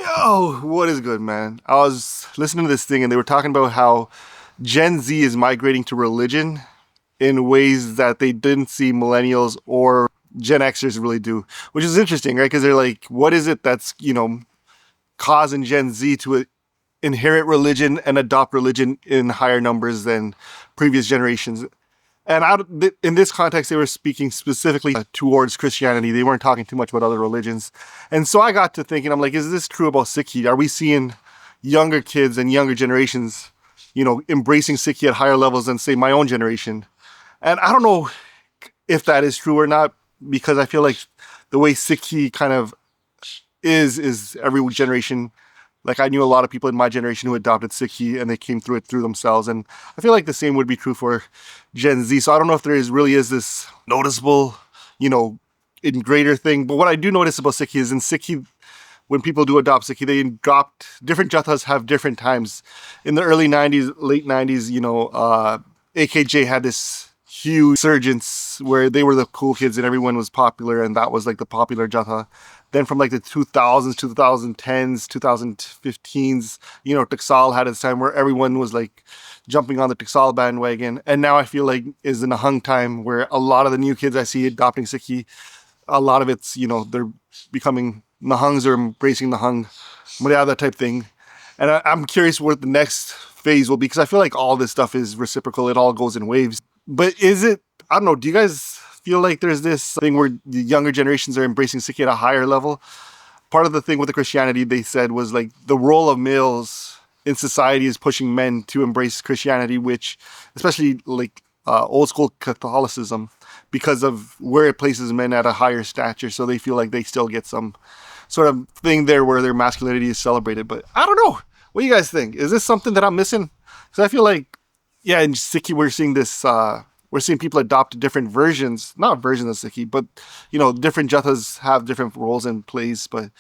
Yo, what is good, man? I was listening to this thing and they were talking about how Gen Z is migrating to religion in ways that they didn't see millennials or Gen Xers really do, which is interesting, right? Because they're like, what is it that's, causing Gen Z to inherit religion and adopt religion in higher numbers than previous generations? And in this context, they were speaking specifically towards Christianity. They weren't talking too much about other religions. And so I got to thinking, I'm like, is this true about Sikhi? Are we seeing younger kids and younger generations, embracing Sikhi at higher levels than, say, my own generation? And I don't know if that is true or not, because I feel like the way Sikhi kind of is every generation. Like I knew a lot of people in my generation who adopted Sikhi and they came through it through themselves. And I feel like the same would be true for Gen Z. So I don't know if really is this noticeable, in greater thing. But what I do notice about Sikhi is in Sikhi, when people do adopt Sikhi, they adopt different jathas have different times. In the early 90s, late 90s, AKJ had this huge resurgence where they were the cool kids and everyone was popular and that was like the popular jatha. Then from like the 2000s, 2010s, 2015s, Taksal had its time where everyone was like jumping on the Taksal bandwagon. And now I feel like is the Nahang time where a lot of the new kids I see adopting Sikhi, a lot of it's, they're becoming Nahangs or embracing Nahang, that type thing. And I'm curious what the next phase will be because I feel like all this stuff is reciprocal. It all goes in waves. But is it, I don't know, do you guys feel like there's this thing where the younger generations are embracing Sikhi at a higher level? Part of the thing with the Christianity they said was like the role of males in society is pushing men to embrace Christianity, which especially like old school Catholicism, because of where it places men at a higher stature. So they feel like they still get some sort of thing there where their masculinity is celebrated. But I don't know. What do you guys think? Is this something that I'm missing? Because I feel like, yeah, in Sikhi we're seeing this. We're seeing people adopt different versions, not versions of Sikhi, but different jathas have different roles and plays. But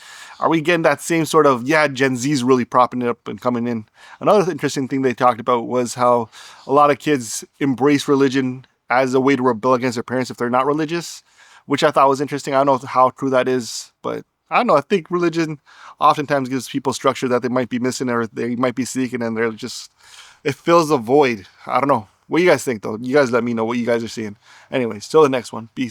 are we getting that same sort of Gen Z's really propping it up and coming in? Another interesting thing they talked about was how a lot of kids embrace religion as a way to rebel against their parents if they're not religious, which I thought was interesting. I don't know how true that is, but I don't know. I think religion oftentimes gives people structure that they might be missing or they might be seeking, and they're just, it fills a void. I don't know. What do you guys think, though? You guys let me know what you guys are seeing. Anyways, till the next one. Peace.